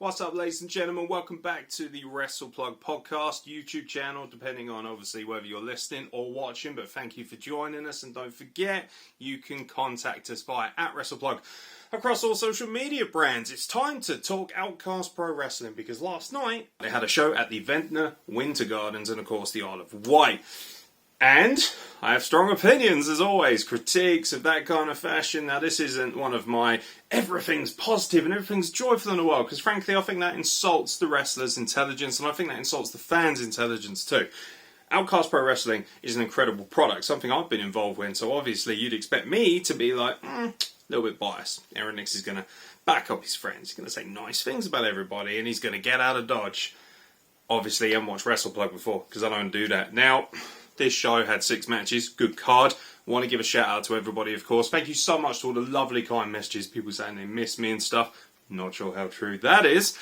What's up, ladies and gentlemen? Welcome back to the WrestlePlug podcast YouTube channel, depending on obviously whether you're listening or watching, but thank you for joining us, and don't forget, you can contact us via @WrestlePlug across all social media brands. It's time to talk Outcast Pro Wrestling, because last night they had a show at the Ventnor Winter Gardens and of course the Isle of Wight. And I have strong opinions, as always, critiques of that kind of fashion. Now, this isn't one of my everything's positive and everything's joyful in the world, because frankly, I think that insults the wrestlers' intelligence, and I think that insults the fans' intelligence too. Outcast Pro Wrestling is an incredible product, something I've been involved with, so obviously you'd expect me to be like, a little bit biased. Aeron is going to back up his friends, he's going to say nice things about everybody, and he's going to get out of Dodge. Obviously, I haven't watched WrestlePlug before, because I don't do that. Now, this show had 6 matches, good card. Want to give a shout out to everybody, of course. Thank you so much to all the lovely kind messages, people saying they miss me and stuff. Not sure how true that is.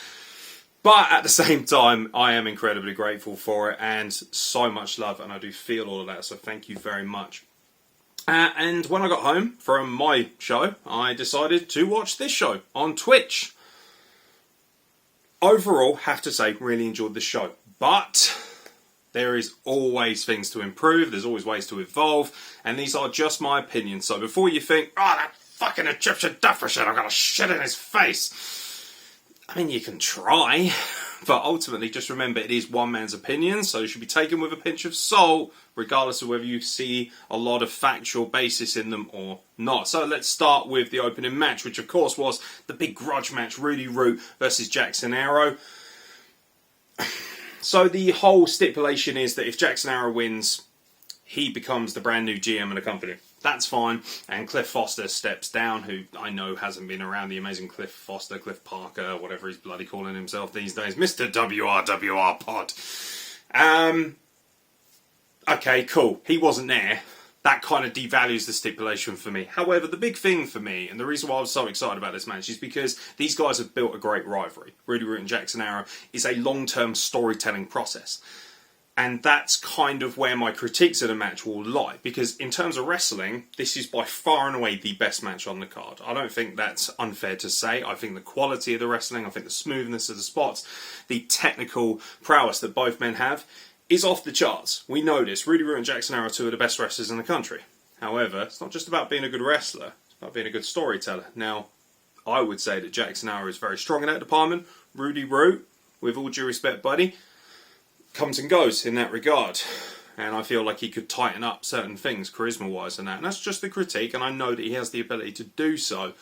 But at the same time, I am incredibly grateful for it, and so much love, and I do feel all of that, so thank you very much. And when I got home from my show, I decided to watch this show on Twitch. Overall, have to say, really enjoyed the show. But there is always things to improve, there's always ways to evolve, and these are just my opinions. So before you think, oh, that fucking Egyptian duffer shit, I've got to shit in his face. I mean, you can try, but ultimately just remember it is one man's opinion, so it should be taken with a pinch of salt, regardless of whether you see a lot of factual basis in them or not. So let's start with the opening match, which of course was the big grudge match, Rudy Root versus Jackson Aeron. So the whole stipulation is that if Jackson Aeron wins, he becomes the brand new GM of the company. That's fine. And Cliff Foster steps down, who I know hasn't been around, the amazing Cliff Foster, Cliff Parker, whatever he's bloody calling himself these days. Mr. WRWR Pod. Okay, cool. He wasn't there. That kind of devalues the stipulation for me. However, the big thing for me, and the reason why I was so excited about this match, is because these guys have built a great rivalry. Rudy Root and Jackson Aeron is a long-term storytelling process. And that's kind of where my critiques of the match will lie. Because in terms of wrestling, this is by far and away the best match on the card. I don't think that's unfair to say. I think the quality of the wrestling, I think the smoothness of the spots, the technical prowess that both men have, is off the charts. We know this. Rudy Root and Jackson Aeron are 2 of the best wrestlers in the country. However, it's not just about being a good wrestler, it's about being a good storyteller. Now, I would say that Jackson Aeron is very strong in that department. Rudy Root, with all due respect, buddy, comes and goes in that regard. And I feel like he could tighten up certain things, charisma-wise and that. And that's just the critique, and I know that he has the ability to do so.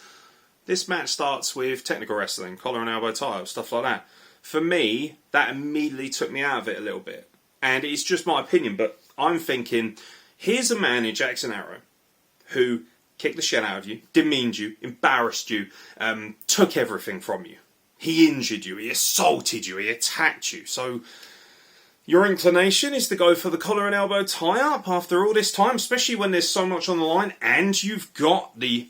This match starts with technical wrestling, collar and elbow tie-up, stuff like that. For me, that immediately took me out of it a little bit. And it's just my opinion, but I'm thinking, here's a man in Jackson Aeron who kicked the shit out of you, demeaned you, embarrassed you, took everything from you. He injured you, he assaulted you, he attacked you. So your inclination is to go for the collar and elbow tie-up after all this time, especially when there's so much on the line, and you've got the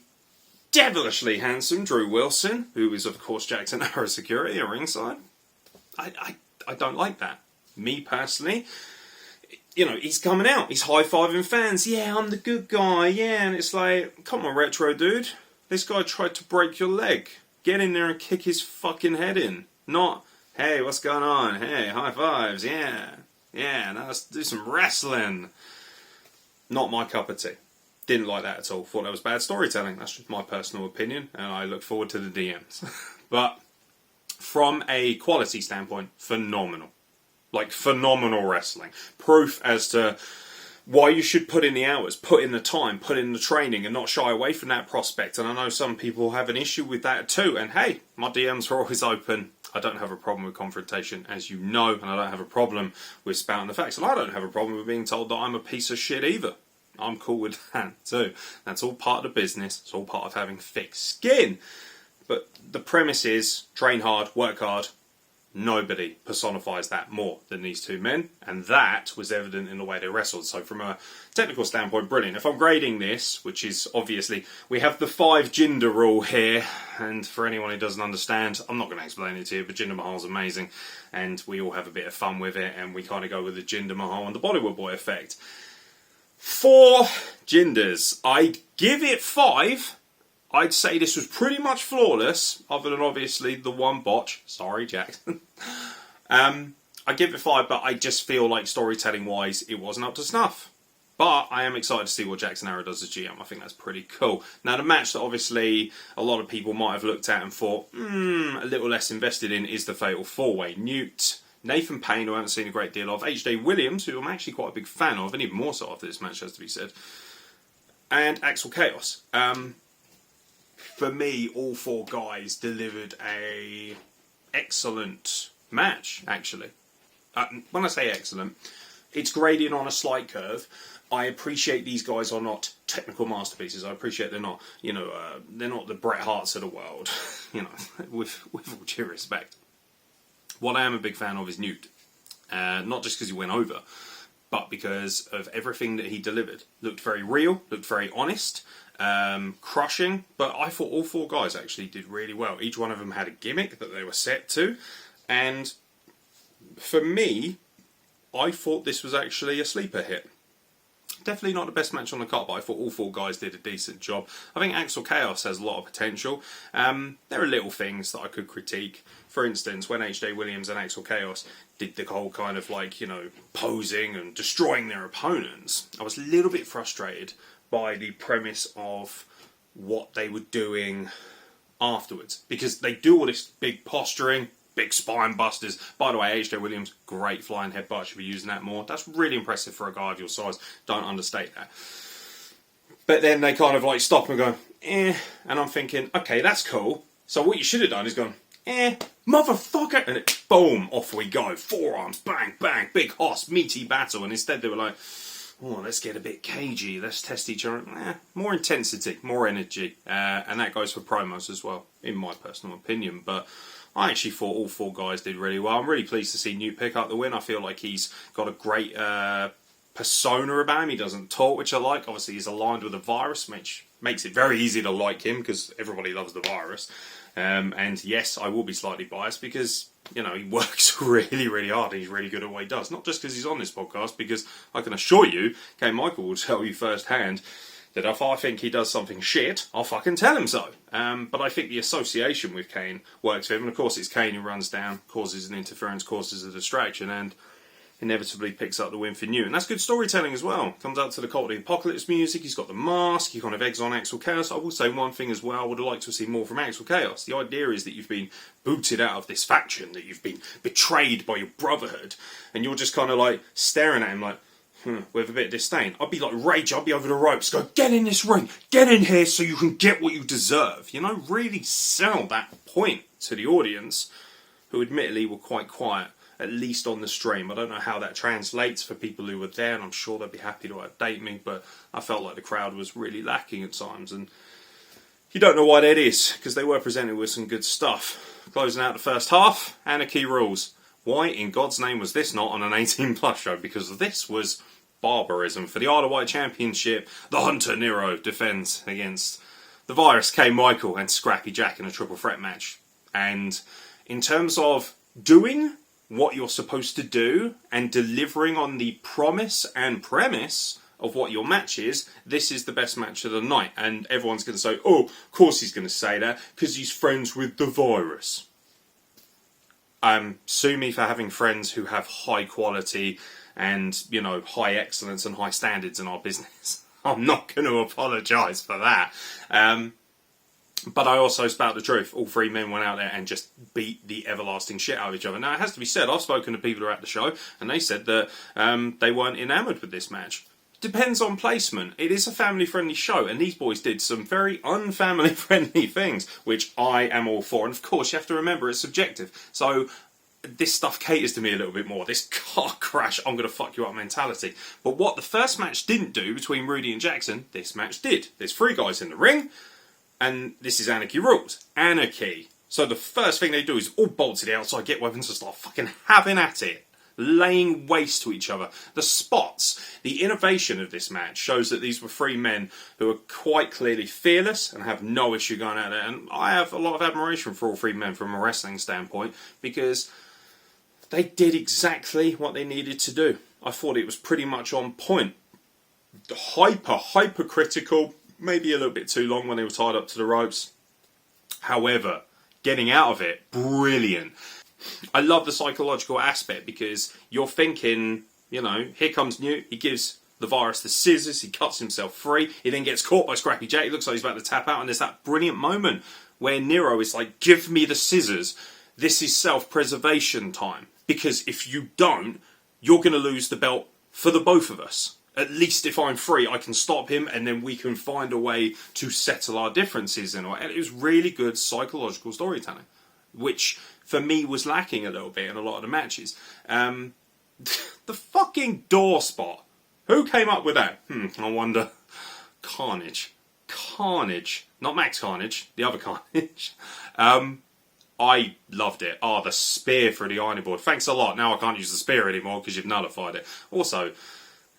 devilishly handsome Drew Wilson, who is of course Jackson Aeron's security at ringside. I don't like that. Me personally, you know, he's coming out, he's high-fiving fans, yeah, I'm the good guy, yeah, and it's like, come on, Retro dude, this guy tried to break your leg, get in there and kick his fucking head in, not, hey, what's going on, hey, high fives, yeah, now let's do some wrestling. Not my cup of tea. Didn't like that at all, thought that was bad storytelling. That's just my personal opinion, and I look forward to the DMs. But from a quality standpoint, phenomenal. Like, phenomenal wrestling. Proof as to why you should put in the hours, put in the time, put in the training, and not shy away from that prospect. And I know some people have an issue with that too. And hey, my DMs are always open. I don't have a problem with confrontation, as you know, and I don't have a problem with spouting the facts. And I don't have a problem with being told that I'm a piece of shit either. I'm cool with that too. That's all part of the business. It's all part of having thick skin. But the premise is, train hard, work hard. Nobody personifies that more than these 2 men, and that was evident in the way they wrestled. So from a technical standpoint, brilliant. If I'm grading this, which is obviously, we have the 5 Jinder rule here, and for anyone who doesn't understand, I'm not going to explain it to you, but Jinder Mahal's amazing, and we all have a bit of fun with it, and we kind of go with the Jinder Mahal and the Bollywood Boy effect. 4 Jinders. I'd give it 5. I'd say this was pretty much flawless, other than obviously the one botch. Sorry, Jackson. I give it 5, but I just feel like storytelling-wise, it wasn't up to snuff. But I am excited to see what Jackson Aeron does as GM. I think that's pretty cool. Now, the match that obviously a lot of people might have looked at and thought, a little less invested in, is the Fatal 4-Way. Newt, Nathan Payne, who I haven't seen a great deal of, H.J. Williams, who I'm actually quite a big fan of, and even more so after this match, has to be said, and Axel Chaos. For me, all 4 guys delivered a excellent match, actually. When I say excellent, it's grading on a slight curve. I appreciate these guys are not technical masterpieces. I appreciate they're not, they're not the Bret Harts of the world, with all due respect. What I am a big fan of is Newt. Not just because he went over, but because of everything that he delivered. Looked very real, looked very honest, crushing, but I thought all 4 guys actually did really well. Each one of them had a gimmick that they were set to, and for me, I thought this was actually a sleeper hit. Definitely not the best match on the card, but I thought all 4 guys did a decent job. I think Axel Chaos has a lot of potential. There are little things that I could critique. For instance, when H.J. Williams and Axel Chaos did the whole kind of posing and destroying their opponents, I was a little bit frustrated by the premise of what they were doing afterwards. Because they do all this big posturing, big spine busters. By the way, H.J. Williams, great flying headbutt. Should be using that more. That's really impressive for a guy of your size. Don't understate that. But then they kind of stop and go, and I'm thinking, okay, that's cool. So what you should have done is gone, motherfucker, and boom, off we go. Forearms, bang, bang, big hoss, meaty battle. And instead they were like, oh, let's get a bit cagey. Let's test each other. More intensity, more energy. And that goes for promos as well, in my personal opinion. But I actually thought all 4 guys did really well. I'm really pleased to see Newt pick up the win. I feel like he's got a great persona about him. He doesn't talk, which I like. Obviously, he's aligned with the virus, which makes it very easy to like him because everybody loves the virus. And yes, I will be slightly biased because, he works really, really hard and he's really good at what he does. Not just because he's on this podcast, because I can assure you, Kane Michael will tell you firsthand that if I think he does something shit, I'll fucking tell him so. But I think the association with Kane works for him. And of course it's Kane who runs down, causes an interference, causes a distraction, and inevitably picks up the win for Newt. And that's good storytelling as well. Comes out to the Cult of the Apocalypse music, he's got the mask, he kind of eggs on Axel Chaos. I will say one thing as well, I would have liked to see more from Axel Chaos. The idea is that you've been booted out of this faction, that you've been betrayed by your brotherhood, and you're just kind of staring at him with a bit of disdain. I'd be like Rage, I'd be over the ropes, go, get in this ring, get in here so you can get what you deserve. Really sell that point to the audience, who admittedly were quite quiet, at least on the stream. I don't know how that translates for people who were there, and I'm sure they'd be happy to update me, but I felt like the crowd was really lacking at times, and you don't know why that is, because they were presented with some good stuff. Closing out the first half, Anarchy rules. Why in God's name was this not on an 18 plus show? Because this was barbarism. For the Isle of Wight Championship, the Hunter Nero defends against the Virus, Kane Michael, and Scrappy Jack in a triple threat match. And in terms of doing what you're supposed to do and delivering on the promise and premise of what your match is, this is the best match of the night. And everyone's going to say, oh, of course he's going to say that because he's friends with the Virus. Sue me for having friends who have high quality and, high excellence and high standards in our business. I'm not going to apologise for that. But I also spout the truth. All 3 men went out there and just beat the everlasting shit out of each other. Now, it has to be said, I've spoken to people who are at the show, and they said that they weren't enamoured with this match. Depends on placement. It is a family-friendly show, and these boys did some very unfamily-friendly things, which I am all for. And of course, you have to remember, it's subjective. So this stuff caters to me a little bit more. This car crash, I'm going to fuck you up mentality. But what the first match didn't do between Rudy and Jackson, this match did. There's 3 guys in the ring, and this is Anarchy rules. Anarchy. So the first thing they do is all bolt to the outside, get weapons, and start fucking having at it. Laying waste to each other. The spots, the innovation of this match shows that these were 3 men who are quite clearly fearless and have no issue going out there. And I have a lot of admiration for all 3 men from a wrestling standpoint, because they did exactly what they needed to do. I thought it was pretty much on point. Hypercritical, maybe a little bit too long when they were tied up to the ropes. However, getting out of it, brilliant. I love the psychological aspect because you're thinking, here comes Newt, he gives the virus the scissors, he cuts himself free, he then gets caught by Scrappy Jack, he looks like he's about to tap out, and there's that brilliant moment where Nero is like, give me the scissors, this is self-preservation time, because if you don't, you're going to lose the belt for the both of us. At least if I'm free, I can stop him, and then we can find a way to settle our differences in a way. And it was really good psychological storytelling, which for me was lacking a little bit in a lot of the matches. The fucking door spot. Who came up with that? I wonder. Carnage. Not Max Carnage, the other Carnage. I loved it. The spear through the ironing board. Thanks a lot. Now I can't use the spear anymore because you've nullified it. Also,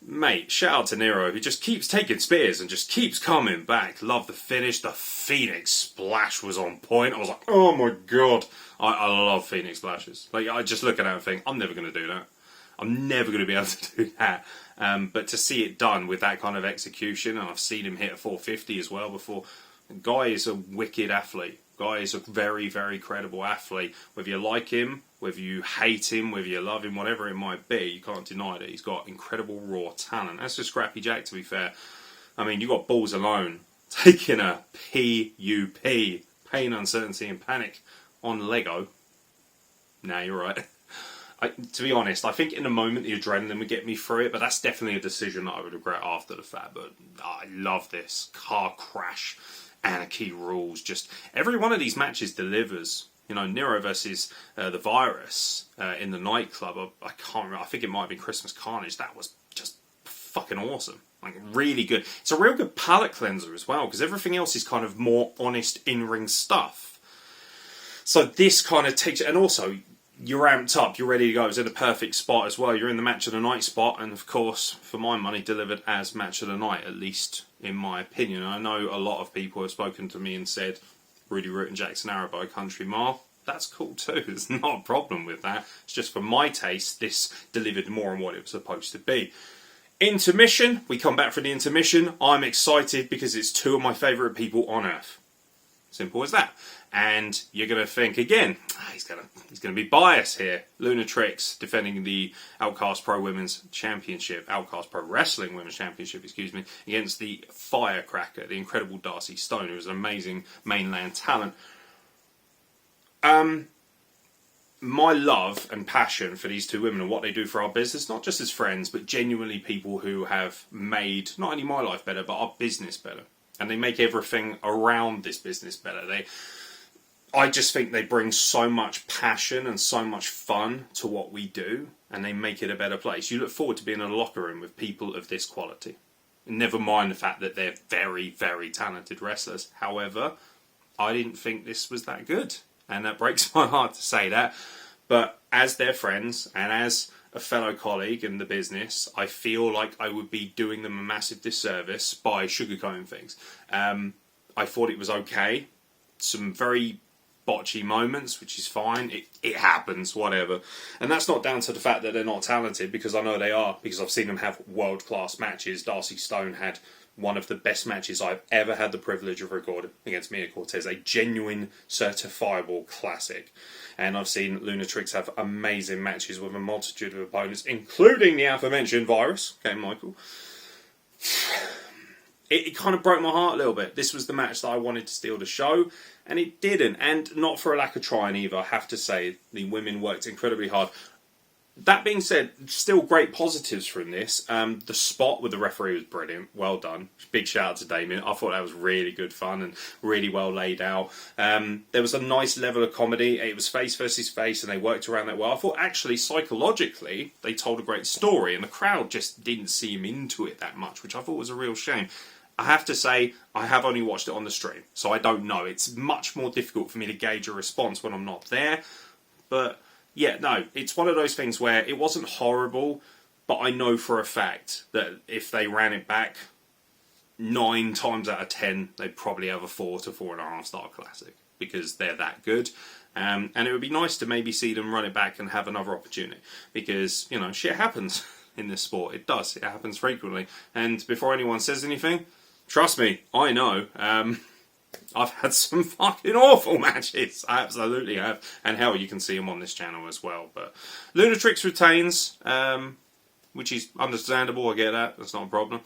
mate, shout out to Nero, who just keeps taking spears and just keeps coming back. Love the finish. The Phoenix Splash was on point. I was like, oh my god. I love Phoenix Splashes. Like, I just look at that and think, I'm never going to do that. I'm never going to be able to do that. But to see it done with that kind of execution, and I've seen him hit a 450 as well before. The guy is a wicked athlete. Guy is a very, very credible athlete. Whether you like him, whether you hate him, whether you love him, whatever it might be, you can't deny that he's got incredible raw talent. That's just Scrappy Jack, to be fair. I mean, you got balls alone taking a PUP, pain, uncertainty, and panic on Lego. Nah, you're right. To be honest, I think in the moment the adrenaline would get me through it, but that's definitely a decision that I would regret after the fact. But I love this. Car crash, anarchy rules. Just every one of these matches delivers. Nero versus the Virus in the nightclub. I can't remember. I think it might have been Christmas Carnage. That was just fucking awesome. Like, really good. It's a real good palate cleanser as well, because everything else is kind of more honest in-ring stuff. So this kind of takes... And also, you're amped up, you're ready to go. It's in the perfect spot as well. You're in the match of the night spot, and of course, for my money, delivered as match of the night, at least in my opinion. I know a lot of people have spoken to me and said, Rudy Root and Jackson Arrow by Country Mile. That's cool too. There's not a problem with that. It's just for my taste, this delivered more on what it was supposed to be. Intermission. We come back from the intermission. I'm excited because it's two of my favourite people on earth. Simple as that. And you're going to think again, he's going to be biased here. Lunatrix defending the Outcast Pro Women's Championship, Outcast Pro Wrestling Women's Championship, against the firecracker, the incredible Darcy Stone, who is an amazing mainland talent. My love and passion for these two women and what they do for our business, not just as friends, but genuinely people who have made not only my life better, but our business better. And they make everything around this business better. I just think they bring so much passion and so much fun to what we do, and they make it a better place. You look forward to being in a locker room with people of this quality. Never mind the fact that they're very, very talented wrestlers. However, I didn't think this was that good. And that breaks my heart to say that. But as their friends and as a fellow colleague in the business, I feel like I would be doing them a massive disservice by sugarcoating things. I thought it was okay. Some very botchy moments, which is fine. It happens, whatever. And that's not down to the fact that they're not talented, because I know they are, because I've seen them have world-class matches. Darcy Stone had one of the best matches I've ever had the privilege of recording against Mia Cortez. A genuine, certifiable classic. And I've seen Lunatrix have amazing matches with a multitude of opponents, including the aforementioned Virus. Okay, Michael. It kind of broke my heart a little bit. This was the match that I wanted to steal the show, and it didn't. And not for a lack of trying either, I have to say. The women worked incredibly hard. That being said, still great positives from this. The spot with the referee was brilliant. Well done. Big shout out to Damien. I thought that was really good fun and really well laid out. There was a nice level of comedy. It was face versus face, and they worked around that well. I thought actually, psychologically, they told a great story, and the crowd just didn't seem into it that much, which I thought was a real shame. I have to say, I have only watched it on the stream, so I don't know. It's much more difficult for me to gauge a response when I'm not there. But yeah, no, it's one of those things where it wasn't horrible, but I know for a fact that if they ran it back 9 times out of 10, they'd probably have a 4 to 4.5 star classic, because they're that good. And it would be nice to maybe see them run it back and have another opportunity, because, shit happens in this sport. It does. It happens frequently. And before anyone says anything, Trust me, I know. I've had some fucking awful matches. I absolutely have. And hell, you can see them on this channel as well. But Lunatrix retains, which is understandable. I get that. That's not a problem.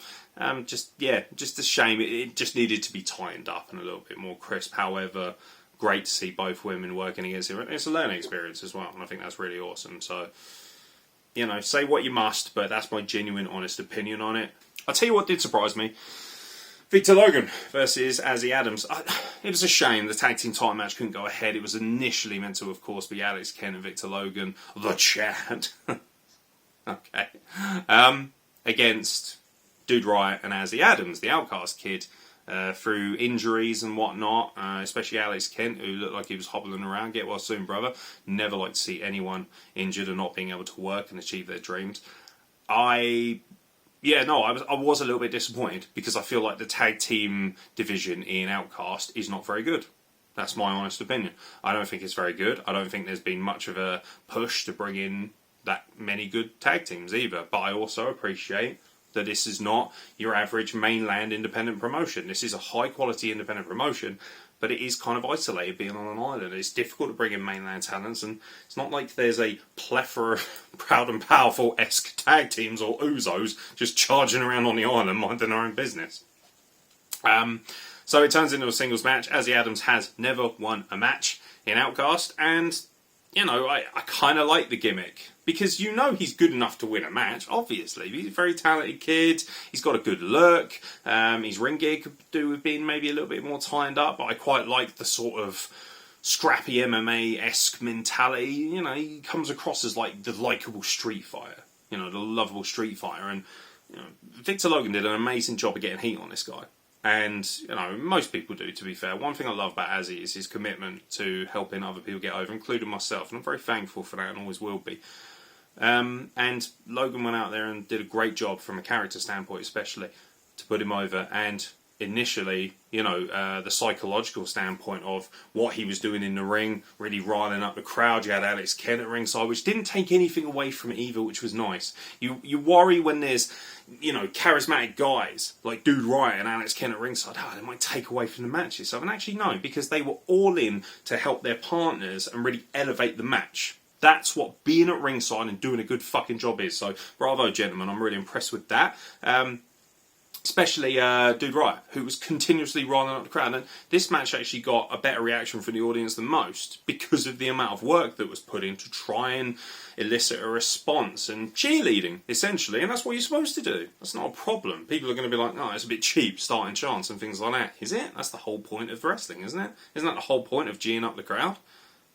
Just a shame. It just needed to be tightened up and a little bit more crisp. However, great to see both women working against it. It's a learning experience as well. And I think that's really awesome. So, say what you must, but that's my genuine, honest opinion on it. I'll tell you what did surprise me. Victor Logan versus Izzy Adams. It was a shame the tag team title match couldn't go ahead. It was initially meant to, of course, be Alex Kent and Victor Logan, the Chad. Okay. Against Dude Riot and Izzy Adams, the Outcast kid, through injuries and whatnot, especially Alex Kent, who looked like he was hobbling around. Get well soon, brother. Never like to see anyone injured and not being able to work and achieve their dreams. I was a little bit disappointed because I feel like the tag team division in Outcast is not very good. That's my honest opinion. I don't think it's very good. I don't think there's been much of a push to bring in that many good tag teams either. But I also appreciate that this is not your average mainland independent promotion. This is a high quality independent promotion, but it is kind of isolated being on an island. It's difficult to bring in mainland talents, and it's not like there's a plethora of Proud and Powerful-esque tag teams or Uzos just charging around on the island minding their own business. So it turns into a singles match. Izzy Adams has never won a match in Outcast, and I kind of like the gimmick. Because he's good enough to win a match, obviously. He's a very talented kid. He's got a good look. His ring gear could do with being maybe a little bit more tightened up. But I quite like the sort of scrappy MMA-esque mentality. He comes across as like the likeable street fighter. The lovable street fighter. And Victor Logan did an amazing job of getting heat on this guy. And, most people do, to be fair. One thing I love about Izzy is his commitment to helping other people get over, including myself. And I'm very thankful for that and always will be. And Logan went out there and did a great job from a character standpoint, especially to put him over. And initially, the psychological standpoint of what he was doing in the ring, really riling up the crowd. You had Alex Kent at ringside, which didn't take anything away from it either, which was nice. You worry when there's, charismatic guys like Dude Riot and Alex Kent at ringside. They might take away from the matches. And actually, no, because they were all in to help their partners and really elevate the match. That's what being at ringside and doing a good fucking job is. So, bravo, gentlemen. I'm really impressed with that. Especially Dude Riot, who was continuously riling up the crowd. And this match actually got a better reaction from the audience than most because of the amount of work that was put in to try and elicit a response and cheerleading, essentially. And that's what you're supposed to do. That's not a problem. People are going to be like, no, it's a bit cheap, starting chants and things like that. Is it? That's the whole point of wrestling, isn't it? Isn't that the whole point of geeing up the crowd?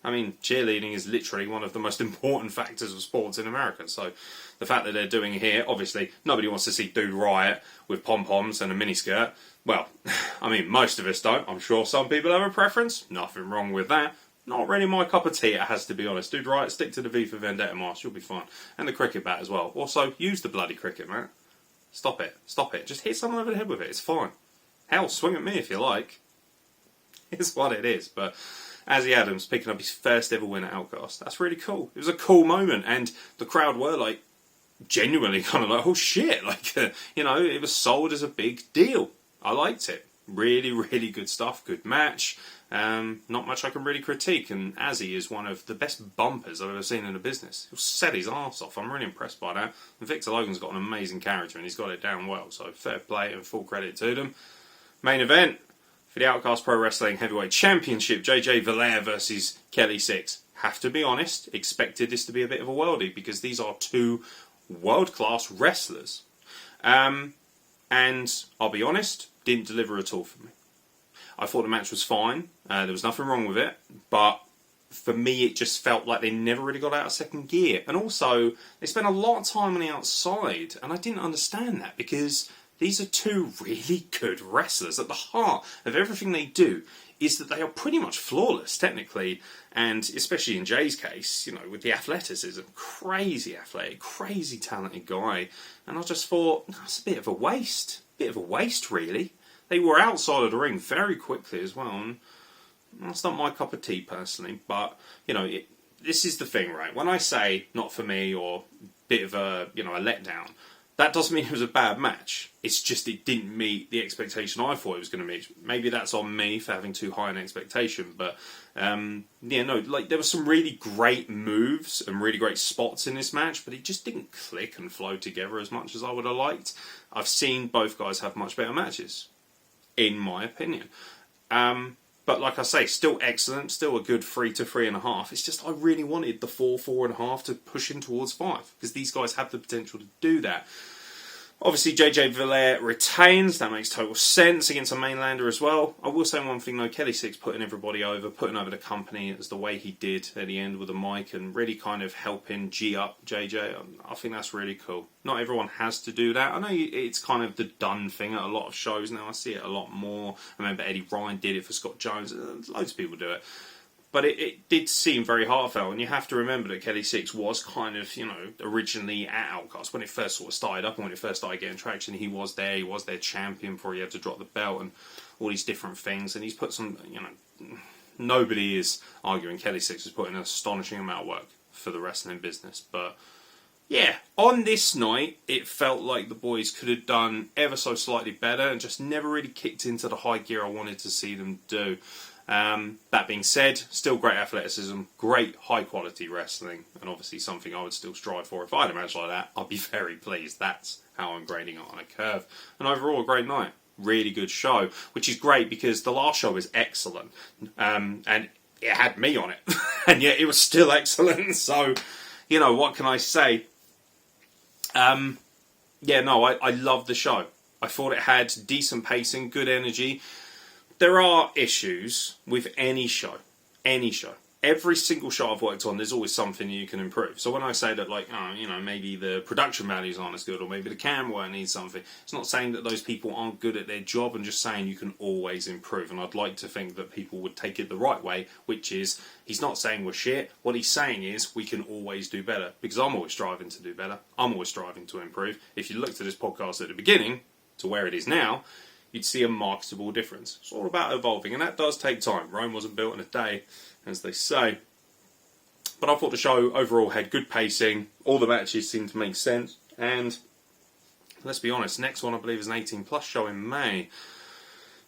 I mean, cheerleading is literally one of the most important factors of sports in America. So the fact that they're doing it here, obviously, nobody wants to see Dude Riot with pom-poms and a miniskirt. Well, I mean, most of us don't. I'm sure some people have a preference. Nothing wrong with that. Not really my cup of tea, it has to be honest. Dude Riot, stick to the V for Vendetta mask, you'll be fine. And the cricket bat as well. Also, use the bloody cricket, man. Stop it. Stop it. Just hit someone over the head with it. It's fine. Hell, swing at me if you like. It's what it is, but Izzy Adams picking up his first ever win at Outcast. That's really cool. It was a cool moment, and the crowd were like genuinely kind of like, oh shit, like it was sold as a big deal. I liked it. Really, really good stuff. Good match. Not much I can really critique, and Izzy is one of the best bumpers I've ever seen in the business. He'll set his arse off. I'm really impressed by that. And Victor Logan's got an amazing character, and he's got it down well. So fair play and full credit to them. Main event. For the Outcast Pro Wrestling Heavyweight Championship, JJ Villaire versus Kelly Sixx. Have to be honest, expected this to be a bit of a worldie because these are two world-class wrestlers. And I'll be honest, didn't deliver at all for me. I thought the match was fine, there was nothing wrong with it, but for me it just felt like they never really got out of second gear. And also, they spent a lot of time on the outside, and I didn't understand that because these are two really good wrestlers. At the heart of everything they do is that they are pretty much flawless, technically, and especially in Jay's case, with the athleticism, crazy athletic, crazy talented guy. And I just thought, that's a bit of a waste. Really. They were outside of the ring very quickly as well, and that's not my cup of tea personally, but, this is the thing, right? When I say not for me or bit of a, a letdown, That doesn't mean it was a bad match. It's just it didn't meet the expectation I thought it was going to meet. Maybe that's on me for having too high an expectation. But, there were some really great moves and really great spots in this match, but it just didn't click and flow together as much as I would have liked. I've seen both guys have much better matches, in my opinion. But like I say, still excellent, still a good 3 to 3.5. It's just I really wanted the 4, 4.5 to push in towards 5, because these guys have the potential to do that. Obviously, JJ Villaire retains. That makes total sense against a mainlander as well. I will say one thing though, Kelly Sixx putting everybody over, putting over the company as the way he did at the end with the mic and really kind of helping G up JJ. I think that's really cool. Not everyone has to do that. I know it's kind of the done thing at a lot of shows now. I see it a lot more. I remember Eddie Ryan did it for Scott Jones. Loads of people do it. But it did seem very heartfelt, and you have to remember that Kelly Sixx was kind of, originally at Outcast when it first sort of started up and when it first started getting traction. He was their champion before he had to drop the belt and all these different things. And he's put some, nobody is arguing Kelly Sixx has put in an astonishing amount of work for the wrestling business. But yeah, on this night, it felt like the boys could have done ever so slightly better and just never really kicked into the high gear I wanted to see them do. That being said, still great athleticism, great high quality wrestling, and obviously something I would still strive for. If I had a match like that, I'd be very pleased. That's how I'm grading it on a curve. And overall, a great night. Really good show, which is great because the last show was excellent, and it had me on it, and yet it was still excellent. So, what can I say? I loved the show. I thought it had decent pacing, good energy. There are issues with any show. Every single show I've worked on, there's always something you can improve. So when I say that, maybe the production values aren't as good, or maybe the camera work needs something, it's not saying that those people aren't good at their job, and just saying you can always improve. And I'd like to think that people would take it the right way, which is, he's not saying we're shit. What he's saying is we can always do better, because I'm always striving to do better. I'm always striving to improve. If you looked at this podcast at the beginning to where it is now, you'd see a marketable difference. It's all about evolving, and that does take time. Rome wasn't built in a day, as they say. But I thought the show overall had good pacing. All the matches seemed to make sense. And let's be honest, next one I believe is an 18+ show in May.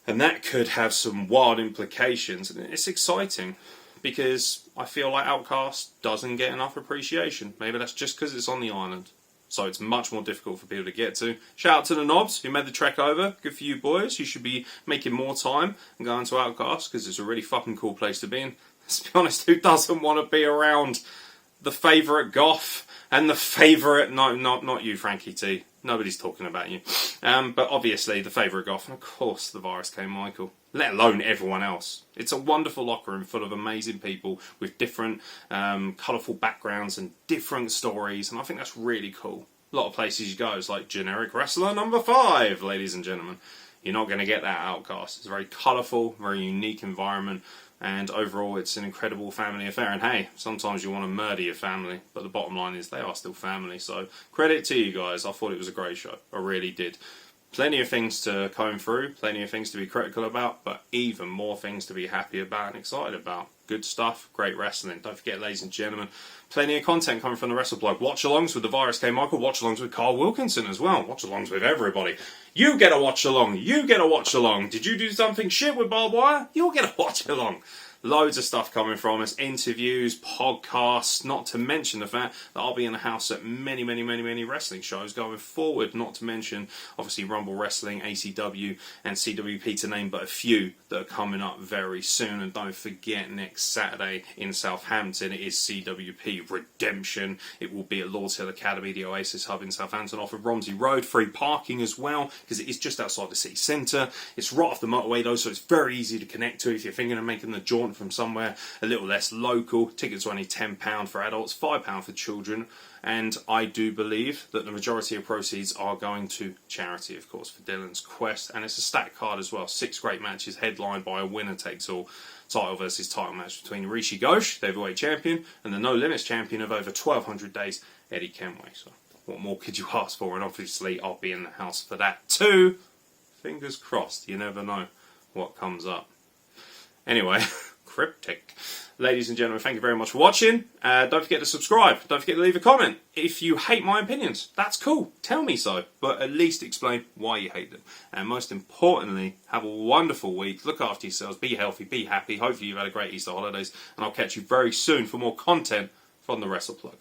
And that could have some wild implications. And it's exciting, because I feel like Outcast doesn't get enough appreciation. Maybe that's just because it's on the island. So it's much more difficult for people to get to. Shout out to the Knobs who made the trek over. Good for you boys. You should be making more time and going to Outcast, because it's a really fucking cool place to be in. Let's be honest, who doesn't want to be around the favourite goth and the favourite... No, not you, Frankie T. Nobody's talking about you. But obviously the favourite goth, and of course the Virus K. Michael. Let alone everyone else. It's a wonderful locker room full of amazing people with different colourful backgrounds and different stories, and I think that's really cool. A lot of places you go, it's like generic wrestler number 5, ladies and gentlemen. You're not going to get that Outcast. It's a very colourful, very unique environment, and overall it's an incredible family affair. And hey, sometimes you want to murder your family, but the bottom line is they are still family. So credit to you guys. I thought it was a great show. I really did. Plenty of things to comb through, plenty of things to be critical about, but even more things to be happy about and excited about. Good stuff, great wrestling. Don't forget, ladies and gentlemen, plenty of content coming from the WrestleBlog. Watch-alongs with the Virus K. Michael, watch-alongs with Carl Wilkinson as well. Watch-alongs with everybody. You get a watch-along, you get a watch-along. Did you do something shit with barbed wire? You'll get a watch-along. Loads of stuff coming from us, interviews, podcasts, not to mention the fact that I'll be in the house at many wrestling shows going forward, not to mention, obviously, Rumble Wrestling, ACW, and CWP, to name but a few, that are coming up very soon. And don't forget, next Saturday in Southampton, it is CWP Redemption. It will be at Lord's Hill Academy, the Oasis Hub in Southampton, off of Romsey Road. Free parking as well, because it is just outside the city centre. It's right off the motorway, though, so it's very easy to connect to if you're thinking of making the jaunt from somewhere a little less local. Tickets are only £10 for adults, £5 for children, and I do believe that the majority of proceeds are going to charity, of course, for Dylan's Quest. And it's a stacked card as well. 6 great matches headlined by a winner-takes-all title versus title match between Rishi Ghosh, the heavyweight champion, and the No Limits champion of over 1,200 days, Eddie Kenway. So what more could you ask for? And obviously I'll be in the house for that too. Fingers crossed. You never know what comes up. Anyway, cryptic. Ladies and gentlemen, thank you very much for watching. Don't forget to subscribe. Don't forget to leave a comment. If you hate my opinions, that's cool. Tell me so. But at least explain why you hate them. And most importantly, have a wonderful week. Look after yourselves. Be healthy. Be happy. Hopefully you've had a great Easter holidays. And I'll catch you very soon for more content from the Wrestle Plug.